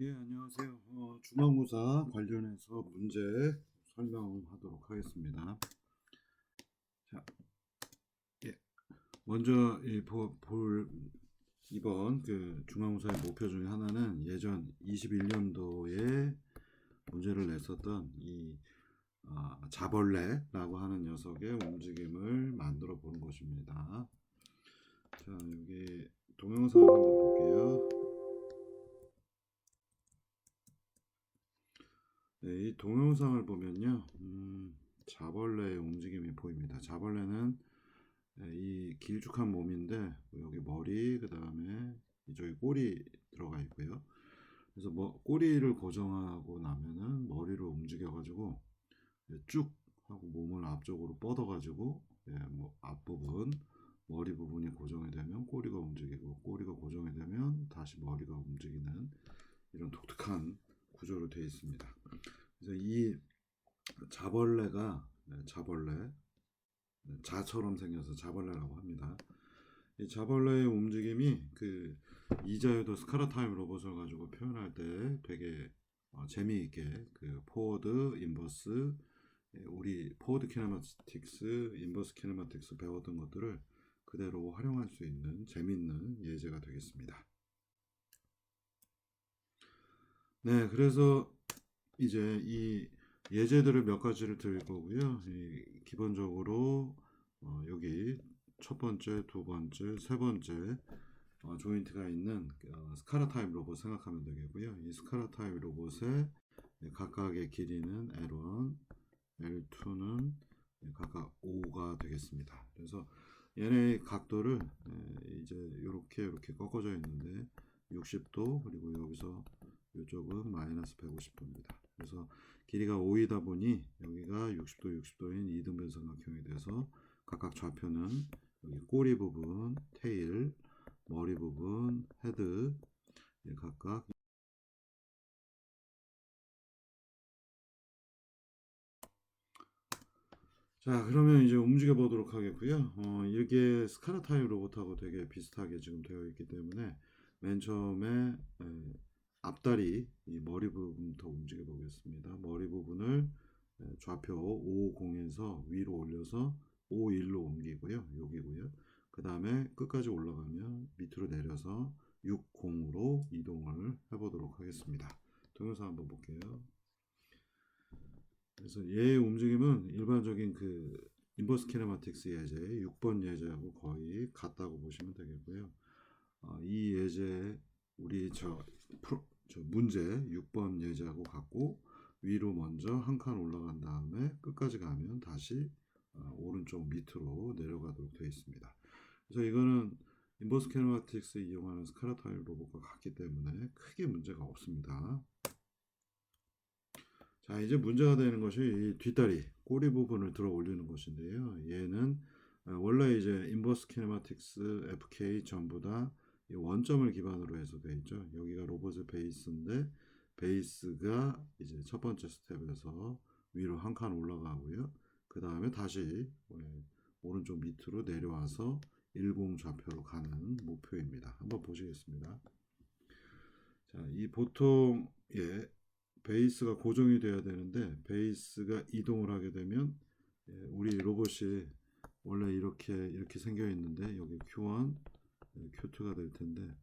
예, 안녕하세요. 중간고사 관련해서 문제 설명하도록 하겠습니다. 자, 예, 먼저 이번 중간고사의 목표 중에 하나는 예전 21년도에 문제를 냈었던 자벌레라고 하는 녀석의 움직임을 만들어 보는 것입니다. 자, 여기 동영상을 한번 볼게요. 네, 이 동영상을 보면요, 자벌레의 움직임이 보입니다. 자벌레는 이 길쭉한 몸인데 여기 머리, 그 다음에 이쪽에 꼬리 들어가 있고요. 그래서 뭐 꼬리를 고정하고 나면은 머리로 움직여가지고 쭉 하고 몸을 앞쪽으로 뻗어가지고 뭐 앞부분 머리 부분이 고정이 되면 꼬리가 움직이고 꼬리가 고정이 되면 다시 머리가 움직이는 이런 독특한 구조로 되어 있습니다. 그래서 이 자벌레가 자벌레 자처럼 생겨서 자벌레라고 합니다. 이 자벌레의 움직임이 이자유도 스카라타임 로봇을 가지고 표현할 때 되게 재미있게 포워드, 인버스, 우리 포워드 키네마틱스, 인버스 키네마틱스 배웠던 것들을 그대로 활용할 수 있는 재미있는 예제가 되겠습니다. 네, 그래서 이제 이 예제들을 몇 가지를 드릴 거고요. 기본적으로 여기 첫 번째, 두 번째, 세 번째 조인트가 있는 스카라 타입 로봇 생각하면 되겠고요. 이 스카라 타입 로봇의 각각의 길이는 L1, L2는 각각 5가 되겠습니다. 그래서 얘네의 각도를 이제 이렇게 꺾어져 있는데 60도, 그리고 여기서 이쪽은 마이너스 150도입니다. 그래서 길이가 5이다 보니 여기가 60도, 60도인 이등변 삼각형이 돼서 각각 좌표는 여기 꼬리 부분, 테일, 머리 부분, 헤드 각각. 자, 그러면 이제 움직여 보도록 하겠고요. 이게 스카라 타입 로봇하고 되게 비슷하게 지금 되어 있기 때문에 맨 처음에 앞다리 이 머리 부분부터 움직여 보겠습니다. 머리 부분을 좌표 50에서 위로 올려서 51로 옮기고요. 여기고요. 그 다음에 끝까지 올라가면 밑으로 내려서 60으로 이동을 해보도록 하겠습니다. 동영상 한번 볼게요. 그래서 얘의 움직임은 일반적인 인버스 키네마틱스 예제 6번 예제하고 거의 같다고 보시면 되겠고요. 이 예제 우리 저 문제 6번 예제하고 같고 위로 먼저 한 칸 올라간 다음에 끝까지 가면 다시 오른쪽 밑으로 내려가도록 되어 있습니다. 그래서 이거는 인버스 키네마틱스 이용하는 스카라 타입 로봇과 같기 때문에 크게 문제가 없습니다. 자, 이제 문제가 되는 것이 이 뒷다리, 꼬리 부분을 들어 올리는 것인데요. 얘는 원래 이제 인버스 키네마틱스, FK 전부 다 원점을 기반으로 해서 되어 있죠. 여기가 로봇의 베이스인데 베이스가 이제 첫 번째 스텝에서 위로 한 칸 올라가고요. 그 다음에 다시 오른쪽 밑으로 내려와서 일공 좌표로 가는 목표입니다. 한번 보시겠습니다. 자, 이 보통 베이스가 고정이 돼야 되는데 베이스가 이동을 하게 되면 우리 로봇이 원래 이렇게 생겨 있는데 여기 Q1, Q2가 될 텐데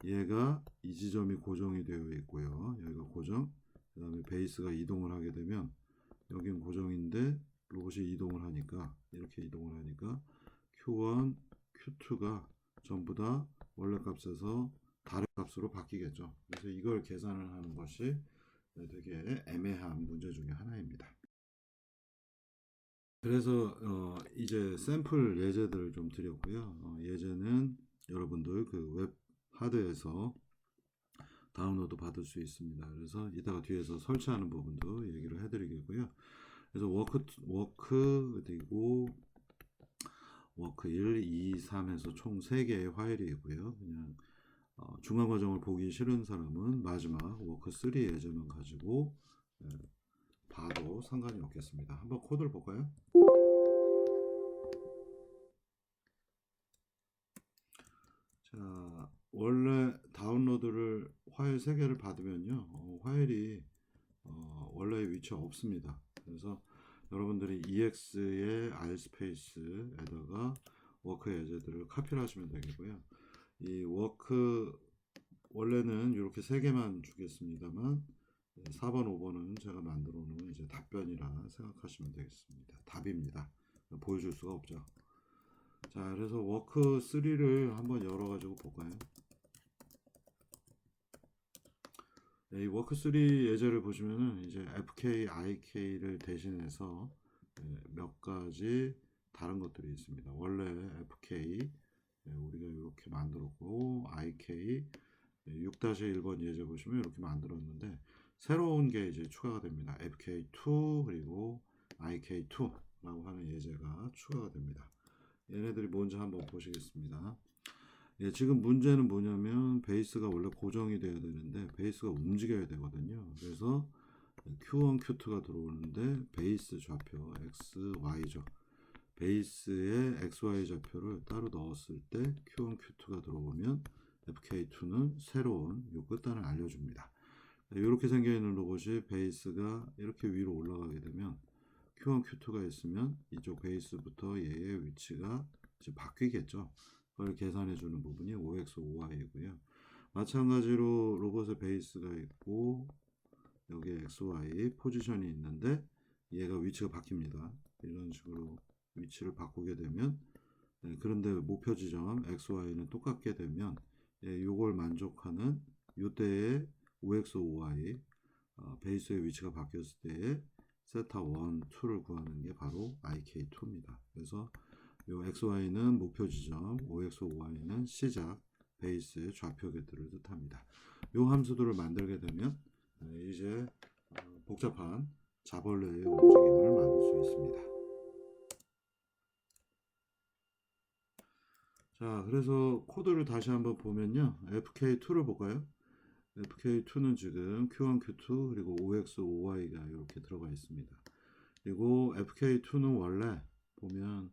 얘가 이 지점이 고정이 되어 있고요. 여기가 고정. 그다음에 베이스가 이동을 하게 되면 여긴 고정인데 로봇이 이동을 하니까 이렇게 이동을 하니까 Q1, Q2가 전부 다 원래 값에서 다른 값으로 바뀌겠죠. 그래서 이걸 계산을 하는 것이 되게 애매한 문제 중에 하나입니다. 그래서 이제 샘플 예제들을 좀 드렸고요. 예제는 여러분들 웹 하드에서 다운로드 받을 수 있습니다. 그래서 이따가 뒤에서 설치하는 부분도 얘기를 해드리겠고요. 그래서 워크 그리고 워크 1, 2, 3에서 총 3개의 파일이 있고요. 그냥 중간 과정을 보기 싫은 사람은 마지막 워크 3 예제만 가지고 봐도 상관이 없겠습니다. 한번 코드를 볼까요? 자, 원래 다운로드를 파일 3개를 받으면요, 파일이 원래 위치에 없습니다. 그래서 여러분들이 EX의 R 스페이스에다가 워크 예제들을 카피를 하시면 되겠고요. 이 워크 원래는 이렇게 3개만 주겠습니다만 4번, 5번은 제가 만들어 놓은 이제 답변이라 생각하시면 되겠습니다. 답입니다. 보여줄 수가 없죠. 자, 그래서 워크 3를 한번 열어가지고 볼까요? 이 워크 3 예제를 보시면은 이제 FK, IK를 대신해서 몇 가지 다른 것들이 있습니다. 원래 FK 우리가 이렇게 만들었고 IK 6-1번 예제 보시면 이렇게 만들었는데 새로운 게 이제 추가가 됩니다. FK2 그리고 IK2라고 하는 예제가 추가가 됩니다. 얘네들이 뭔지 한번 보시겠습니다. 예, 지금 문제는 뭐냐면 베이스가 원래 고정이 돼야 되는데 베이스가 움직여야 되거든요. 그래서 Q1, Q2가 들어오는데 베이스 좌표 X, Y죠. 베이스에 XY 좌표를 따로 넣었을 때 Q1, Q2가 들어오면 FK2는 새로운 요 끝단을 알려줍니다. 이렇게 생겨있는 로봇이 베이스가 이렇게 위로 올라가게 되면 Q1, Q2가 있으면 이쪽 베이스부터 얘의 위치가 이제 바뀌겠죠. 그걸 계산해 주는 부분이 OX, OY이고요. 마찬가지로 로봇의 베이스가 있고 여기에 XY 포지션이 있는데 얘가 위치가 바뀝니다. 이런 식으로 위치를 바꾸게 되면 그런데 목표 지점 XY는 똑같게 되면 요걸 만족하는 요때의 OX, OY 베이스의 위치가 바뀌었을 때의 세타 1, 2를 구하는 게 바로 IK2입니다. 그래서 요 XY는 목표 지점, OX, OY는 시작, 베이스의 좌표 궤도를 뜻합니다. 요 함수들을 만들게 되면 이제 복잡한 자벌레의 움직임을 만들 수 있습니다. 자, 그래서 코드를 다시 한번 보면요. FK2를 볼까요? FK2는 지금 Q1, Q2 그리고 OX, OY가 이렇게 들어가 있습니다. 그리고 FK2는 원래 보면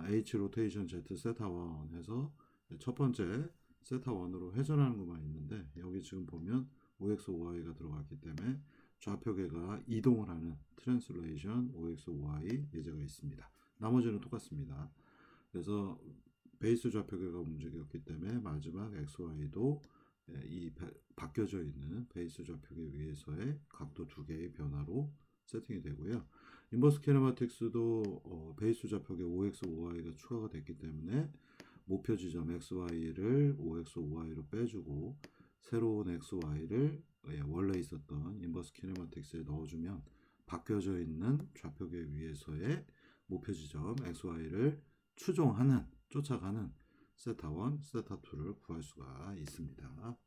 H 로테이션 Z 세타 1 해서 첫 번째 세타 1으로 회전하는 것만 있는데 여기 지금 보면 OX, OY가 들어갔기 때문에 좌표계가 이동을 하는 트랜슬레이션 OX, OY 예제가 있습니다. 나머지는 똑같습니다. 그래서 베이스 좌표계가 움직였기 때문에 마지막 XY도 이 바뀌어져 있는 베이스 좌표계 위에서의 각도 2개의 변화로 세팅이 되고요. 인버스 키네마틱스도 베이스 좌표계 OX, OY가 추가가 됐기 때문에 목표 지점 XY를 OX, OY로 빼주고 새로운 XY를 원래 있었던 인버스 키네마틱스에 넣어주면 바뀌어져 있는 좌표계 위에서의 목표 지점 XY를 추종하는 쫓아가는 세타 1, 세타 2를 구할 수가 있습니다.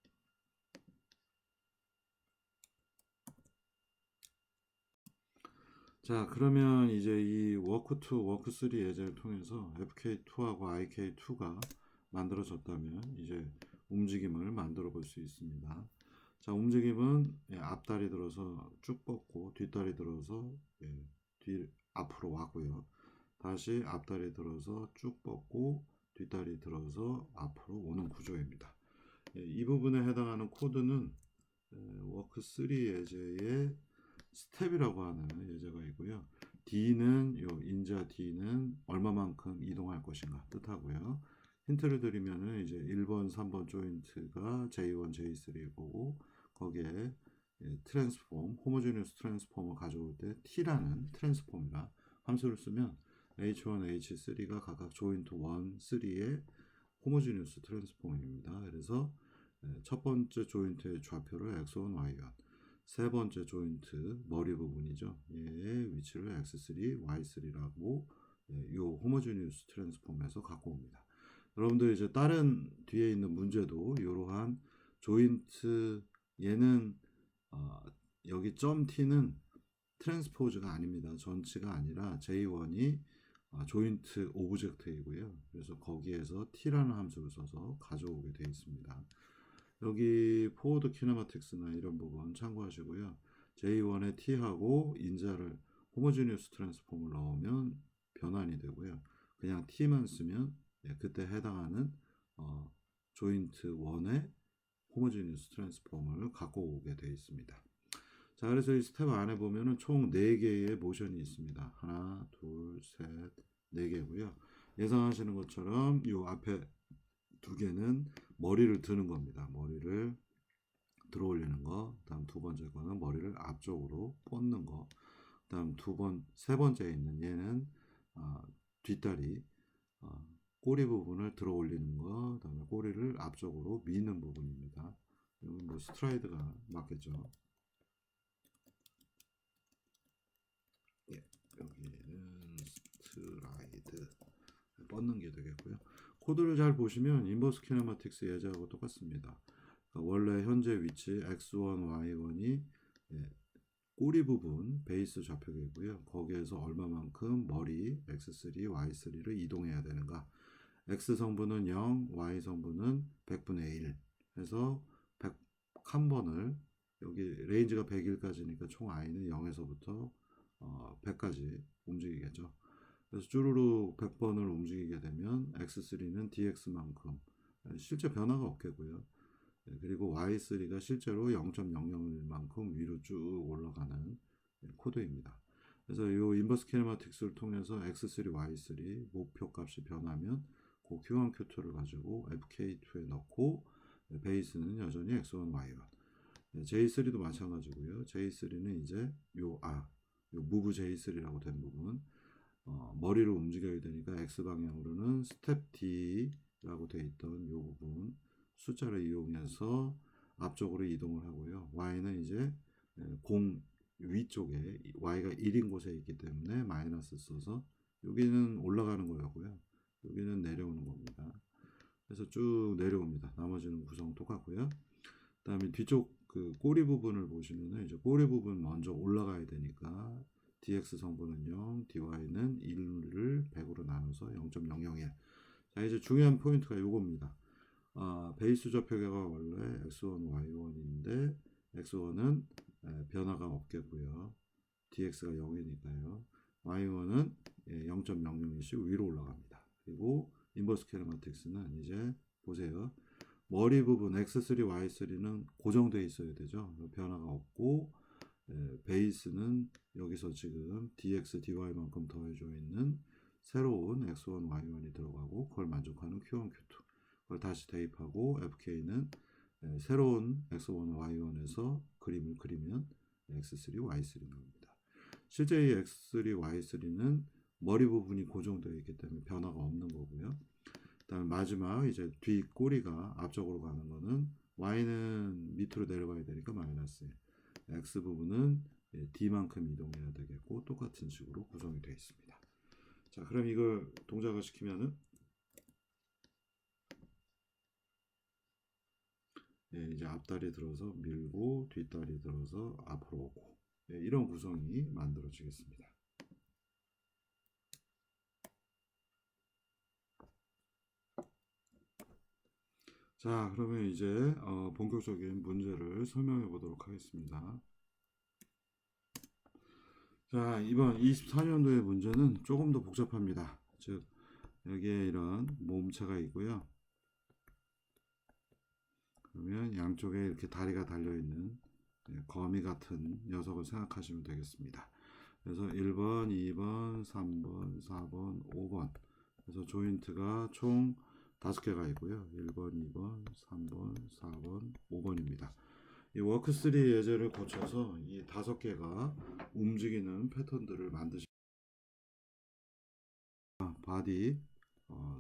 자, 그러면 이제 이 워크2, 워크3 예제를 통해서 FK2하고 IK2가 만들어졌다면 이제 움직임을 만들어 볼 수 있습니다. 자, 움직임은 앞다리 들어서 쭉 뻗고 뒷다리 들어서 앞으로 와고요. 다시 앞다리 들어서 쭉 뻗고 뒷다리 들어서 앞으로 오는 구조입니다. 이 부분에 해당하는 코드는 워크3 예제의 스텝이라고 하는 예제가 있고요. D는 인자 D는 얼마만큼 이동할 것인가 뜻하고요. 힌트를 드리면은 이제 1번, 3번 조인트가 J1, J3고 거기에 트랜스폼, 호모지니어스 트랜스폼을 가져올 때 T라는 트랜스폼이라 함수를 쓰면 H1, H3가 각각 조인트 1, 3의 호모지니어스 트랜스폼입니다. 그래서 첫 번째 조인트의 좌표를 X1, Y1, 세 번째 조인트 머리 부분이죠. 얘의 위치를 X3, Y3라고 이 호모지니어스 트랜스폼에서 갖고 옵니다. 여러분들 이제 다른 뒤에 있는 문제도 이러한 조인트 얘는 여기 점 T는 트랜스포즈가 아닙니다. 전치가 아니라 J1이 조인트 오브젝트이고요. 그래서 거기에서 T라는 함수를 써서 가져오게 되어 있습니다. 여기 포워드 키네마틱스나 이런 부분 참고하시고요. J1의 T하고 인자를 호모지니어스 트랜스폼을 넣으면 변환이 되고요. 그냥 T만 쓰면 그때 해당하는 조인트 1의 호모지니어스 트랜스폼을 갖고 오게 되어 있습니다. 자, 그래서 이 스텝 안에 보면은 총 4개의 모션이 있습니다. 하나, 둘, 셋, 4개고요. 예상하시는 것처럼 이 앞에 2개는 머리를 드는 겁니다. 머리를 들어 올리는 거. 다음 두 번째 거는 머리를 앞쪽으로 뻗는 거. 다음 세 번째에 있는 얘는 뒷다리, 꼬리 부분을 들어 올리는 거. 다음에 꼬리를 앞쪽으로 미는 부분입니다. 이건 뭐 스트라이드가 맞겠죠. 예, 여기는 스트라이드 뻗는 게 되겠고요. 코드를 잘 보시면 인버스 키네마틱스 예제하고 똑같습니다. 그러니까 원래 현재 위치 x1, y1이 꼬리 부분 베이스 좌표계고요. 거기에서 얼마만큼 머리 x3, y3를 이동해야 되는가. x 성분은 0, y 성분은 100분의 1 해서 101번을 여기 레인지가 100일까지니까 총 i는 0에서부터 100까지 움직이겠죠. 그래서 쭈루루 100번을 움직이게 되면 x3는 dx만큼 실제 변화가 없겠고요. 그리고 y3가 실제로 0.001만큼 위로 쭉 올라가는 코드입니다. 그래서 이 인버스 키네마틱스를 통해서 x3, y3 목표 값이 변하면 그 Q1, Q2를 가지고 FK2에 넣고 베이스는 여전히 x1, y1. J3도 마찬가지고요. J3는 이제 요 move J3라고 된 부분 머리를 움직여야 되니까 x 방향으로는 스텝 D라고 돼 있던 요 부분 숫자를 이용해서 앞쪽으로 이동을 하고요. y는 이제 공 위쪽에 y가 1인 곳에 있기 때문에 마이너스 써서 여기는 올라가는 거고요. 여기는 내려오는 겁니다. 그래서 쭉 내려옵니다. 나머지는 구성 똑같고요. 그다음에 뒤쪽 그 꼬리 부분을 보시면은 이제 꼬리 부분 먼저 올라가야 되니까 dx 성분은 0, dy는 1을 100으로 나눠서 0.001. 자, 이제 중요한 포인트가 요겁니다. 베이스 좌표계가 원래 x1, y1인데 x1은 변화가 없겠고요. dx가 0이니까요. y1은 0.001씩 위로 올라갑니다. 그리고 인버스 키네마틱스는 이제 보세요. 머리 부분 x3, y3는 고정되어 있어야 되죠. 변화가 없고 베이스는 여기서 지금 dx, dy만큼 더해져 있는 새로운 x1, y1이 들어가고 그걸 만족하는 q1, q2 그걸 다시 대입하고 fk는 새로운 x1, y1에서 그림을 그리면 x3, y3 나옵니다. 실제 이 x3, y3는 머리 부분이 고정되어 있기 때문에 변화가 없는 거고요. 그다음에 마지막 이제 뒤 꼬리가 앞쪽으로 가는 거는 y는 밑으로 내려가야 되니까 마이너스 x 부분은 d만큼 이동해야 되겠고 똑같은 식으로 구성이 되어 있습니다. 자, 그럼 이걸 동작화 시키면은 이제 앞다리 들어서 밀고 뒷다리 들어서 앞으로 오고 이런 구성이 만들어지겠습니다. 자, 그러면 이제 본격적인 문제를 설명해 보도록 하겠습니다. 자, 이번 24년도의 문제는 조금 더 복잡합니다. 즉, 여기에 이런 몸체가 있고요. 그러면 양쪽에 이렇게 다리가 달려있는 거미 같은 녀석을 생각하시면 되겠습니다. 그래서 1번, 2번, 3번, 4번, 5번. 그래서 조인트가 총 5개가 있고요. 1번, 2번, 3번, 4번, 5번입니다. 이 워크3 예제를 고쳐서 이 5개가 움직이는 패턴들을 만드시 바디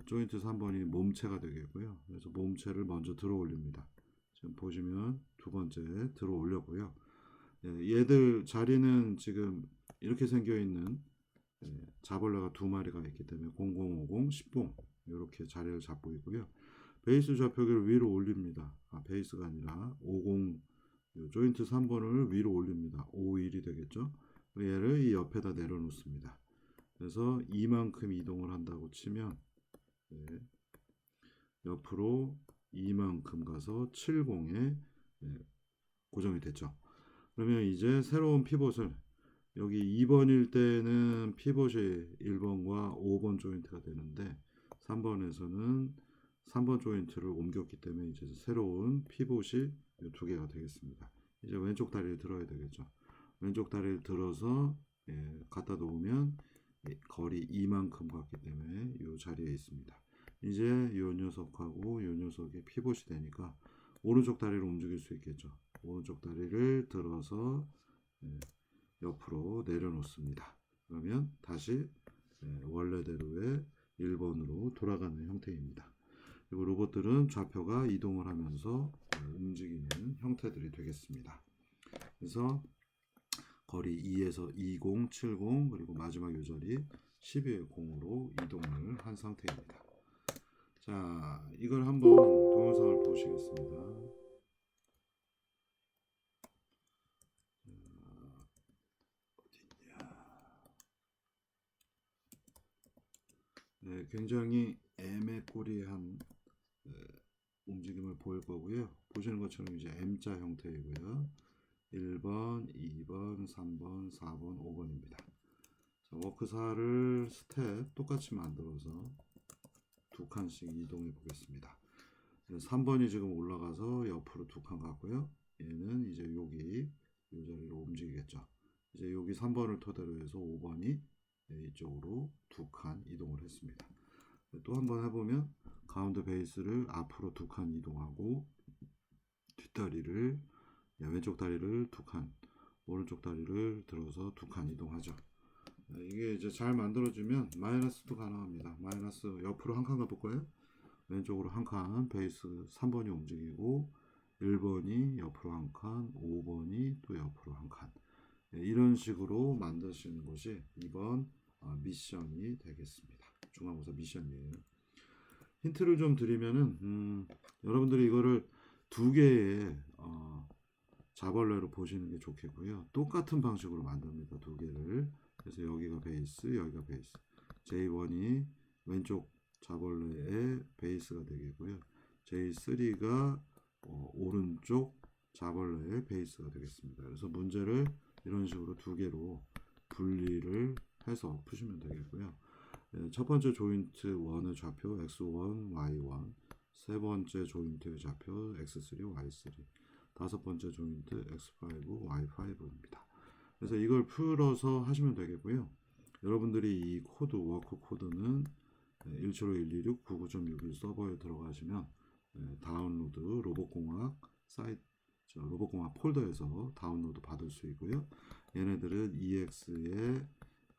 조인트 3번이 몸체가 되겠고요. 그래서 몸체를 먼저 들어 올립니다. 지금 보시면 두 번째 들어 올렸고요. 얘들 자리는 지금 이렇게 생겨 있는 자벌레가 두 마리가 있기 때문에 0050, 10봉 이렇게 자리를 잡고 있고요. 베이스 좌표계를 위로 올립니다. 베이스가 아니라 50 조인트 3번을 위로 올립니다. 51이 되겠죠. 얘를 이 옆에다 내려놓습니다. 그래서 이만큼 이동을 한다고 치면 옆으로 이만큼 가서 70에 고정이 됐죠. 그러면 이제 새로운 피봇을 여기 2번일 때는 피봇이 1번과 5번 조인트가 되는데 3번에서는 3번 조인트를 옮겼기 때문에 이제 새로운 피봇이 이 두 개가 되겠습니다. 이제 왼쪽 다리를 들어야 되겠죠. 왼쪽 다리를 들어서 갖다 놓으면 거리 2만큼 갔기 때문에 이 자리에 있습니다. 이제 이 녀석하고 이 녀석이 피봇이 되니까 오른쪽 다리를 움직일 수 있겠죠. 오른쪽 다리를 들어서 옆으로 내려놓습니다. 그러면 다시 원래대로의 1번으로 돌아가는 형태입니다. 그리고 로봇들은 좌표가 이동을 하면서 움직이는 형태들이 되겠습니다. 그래서 거리 2에서 20, 70 그리고 마지막 요절이 12의 0으로 이동을 한 상태입니다. 자, 이걸 한번 동영상을 보시겠습니다. 네, 굉장히 애매꼬리한 움직임을 보일 거고요. 보시는 것처럼 이제 M자 형태이고요. 1번, 2번, 3번, 4번, 5번입니다. 자, 워크4를 스텝 똑같이 만들어서 두 칸씩 이동해 보겠습니다. 3번이 지금 올라가서 옆으로 두 칸 갔고요. 얘는 이제 여기 이 자리로 움직이겠죠. 이제 여기 3번을 토대로 해서 5번이 이쪽으로 두 칸 이동을 했습니다. 또 한번 해보면 가운데 베이스를 앞으로 두 칸 이동하고 뒷다리를 왼쪽 다리를 두 칸, 오른쪽 다리를 들어서 두 칸 이동하죠. 이게 이제 잘 만들어지면 마이너스도 가능합니다. 마이너스 옆으로 한 칸 가볼까요? 왼쪽으로 한 칸, 베이스 3번이 움직이고 1번이 옆으로 한 칸, 5번이 또 옆으로 한 칸. 이런 식으로 만드시는 것이 이번 미션이 되겠습니다. 중간고사 미션이에요. 힌트를 좀 드리면은 여러분들이 이거를 두 개의 자벌레로 보시는 게 좋겠고요. 똑같은 방식으로 만듭니다. 두 개를. 그래서 여기가 베이스, 여기가 베이스. J1이 왼쪽 자벌레의 베이스가 되겠고요. J3가 오른쪽 자벌레의 베이스가 되겠습니다. 그래서 문제를 이런 식으로 두 개로 분리를 해서 푸시면 되겠고요. 첫 번째 조인트 1의 좌표 X1, Y1, 세 번째 조인트의 좌표 X3, Y3, 다섯 번째 조인트 X5, Y5입니다. 그래서 이걸 풀어서 하시면 되겠고요. 여러분들이 이 코드, 워크 코드는 175.126.99.61 서버에 들어가시면 다운로드 로봇공학 사이트, 로봇공학 폴더에서 다운로드 받을 수 있고요. 얘네들은 EX의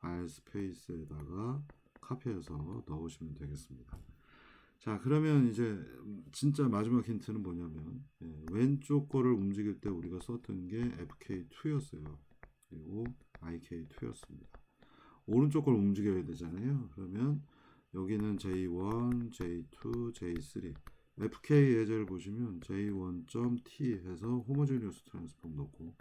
R 스페이스에다가 카피해서 넣으시면 되겠습니다. 자, 그러면 이제 진짜 마지막 힌트는 뭐냐면 왼쪽 거를 움직일 때 우리가 썼던 게 FK2였어요. 그리고 IK2였습니다. 오른쪽 걸 움직여야 되잖아요. 그러면 여기는 J1, J2, J3 FK 예제를 보시면 J1.T 해서 호모지니어스 트랜스폼 넣고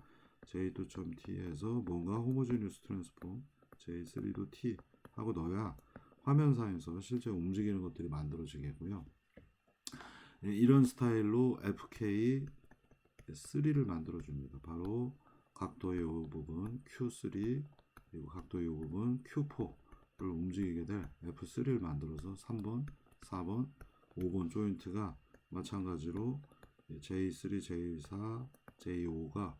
J2.T 해서 뭔가 호모지니어스 트랜스폼 J3도 T 하고 넣어야 화면상에서 실제 움직이는 것들이 만들어지겠고요. 이런 스타일로 FK3를 만들어줍니다. 바로 각도의 이 부분 Q3 그리고 각도의 이 부분 Q4를 움직이게 될 F3를 만들어서 3번, 4번, 5번 조인트가 마찬가지로 J3, J4, J5가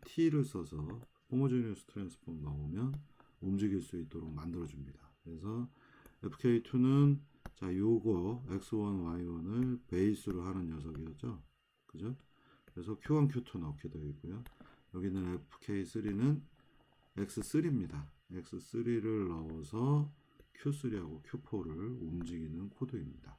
.t를 써서 호모지니어스 트랜스폼 넣으면 움직일 수 있도록 만들어줍니다. 그래서 FK2는 자 요거 X1, Y1을 베이스로 하는 녀석이었죠. 그죠? 그래서 Q1, Q2 넣게 되어 있고요. 여기는 FK3는 X3입니다. X3를 넣어서 Q3하고 Q4를 움직이는 코드입니다.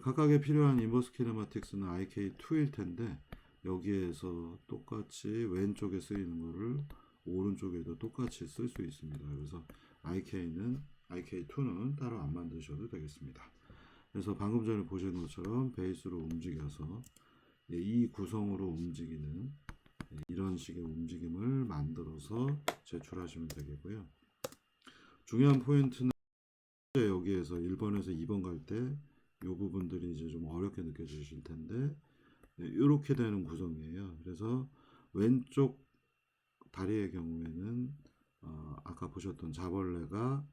각각에 필요한 인버스 키네마틱스는 IK2일 텐데 여기에서 똑같이 왼쪽에 쓰이는 거를 오른쪽에도 똑같이 쓸 수 있습니다. 그래서 IK2는 따로 안 만드셔도 되겠습니다. 그래서 방금 전에 보신 것처럼 베이스로 움직여서 이 구성으로 움직이는 이런 식의 움직임을 만들어서 제출하시면 되겠고요. 중요한 포인트는 여기에서 1번에서 2번 갈 때 이 부분들이 이제 좀 어렵게 느껴지실 텐데 이렇게 되는 구성이에요. 그래서 왼쪽 다리의 경우에는 아까 보셨던 자벌레가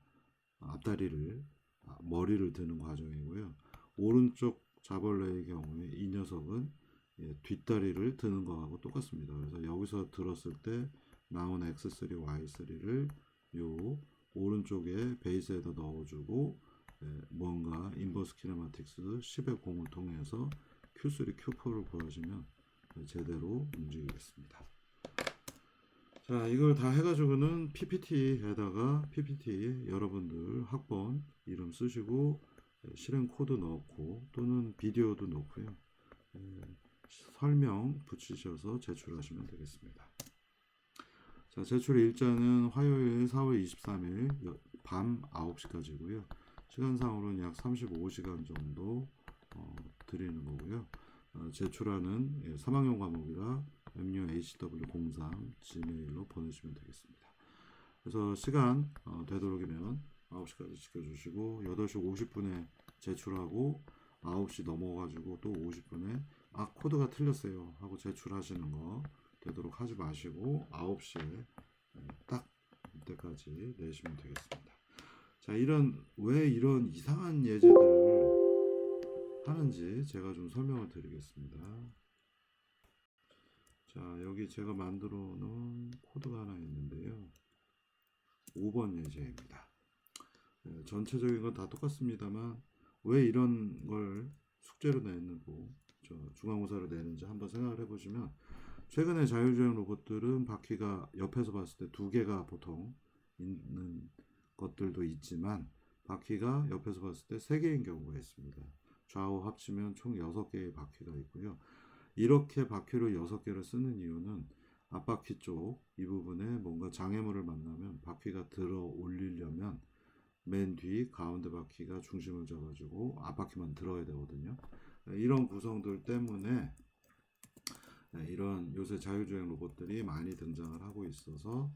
앞다리를 머리를 드는 과정이고요. 오른쪽 자벌레의 경우에 이 녀석은 뒷다리를 드는 거하고 똑같습니다. 그래서 여기서 들었을 때 나온 X3, Y3를 요 오른쪽에 베이스에다 넣어주고 뭔가 인버스 키네마틱스 10의 공을 통해서 Q3, Q4를 보여주면 제대로 움직이겠습니다. 자, 이걸 다 해가지고는 PPT에다가 PPT 여러분들 학번 이름 쓰시고 실행 코드 넣고 또는 비디오도 넣고요. 설명 붙이셔서 제출하시면 되겠습니다. 자, 제출 일자는 화요일 4월 23일 밤 9시까지고요. 시간상으로는 약 35시간 정도 드리는 거고요. 제출하는 3학년 과목이라 muhw03 gmail로 보내주시면 되겠습니다. 그래서 시간 되도록이면 9시까지 지켜주시고 8시 50분에 제출하고 9시 넘어가지고 또 50분에 코드가 틀렸어요 하고 제출하시는 거 되도록 하지 마시고 9시에 딱 이때까지 내시면 되겠습니다. 자, 왜 이런 이상한 예제들을 하는지 제가 좀 설명을 드리겠습니다. 자, 여기 제가 만들어 놓은 코드가 하나 있는데요. 5번 예제입니다. 전체적인 건 다 똑같습니다만 왜 이런 걸 숙제로 내고 중간고사로 내는지 한번 생각을 해보시면, 최근에 자율주행 로봇들은 바퀴가 옆에서 봤을 때 2개가 보통 있는 것들도 있지만 바퀴가 옆에서 봤을 때 3개인 경우가 있습니다. 좌우 합치면 총 6개의 바퀴가 있고요. 이렇게 바퀴를 6개를 쓰는 이유는 앞바퀴 쪽 이 부분에 뭔가 장애물을 만나면 바퀴가 들어 올리려면 맨 뒤 가운데 바퀴가 중심을 잡아주고 앞바퀴만 들어야 되거든요. 이런 구성들 때문에 이런 요새 자율주행 로봇들이 많이 등장을 하고 있어서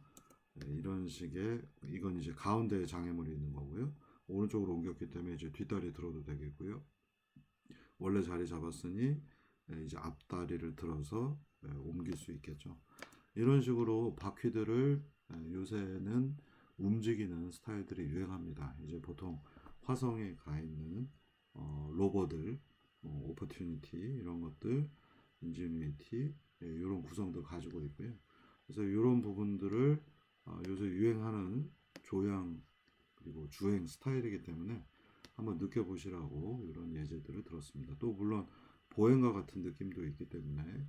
이런 식의, 이건 이제 가운데에 장애물이 있는 거고요. 오른쪽으로 옮겼기 때문에 이제 뒷다리 들어도 되겠고요. 원래 자리 잡았으니 이제 앞다리를 들어서 옮길 수 있겠죠. 이런 식으로 바퀴들을 요새는 움직이는 스타일들이 유행합니다. 이제 보통 화성에 가 있는 로버들, 오퍼튜니티 이런 것들, 인지니티 이런 구성들 가지고 있고요. 그래서 이런 부분들을 요새 유행하는 조향 그리고 주행 스타일이기 때문에 한번 느껴보시라고 이런 예제들을 들었습니다. 또 물론 보행과 같은 느낌도 있기 때문에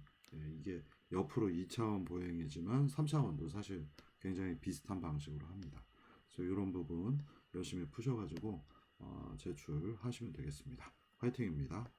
이게 옆으로 2차원 보행이지만 3차원도 사실 굉장히 비슷한 방식으로 합니다. 그래서 이런 부분 열심히 푸셔가지고 제출하시면 되겠습니다. 화이팅입니다.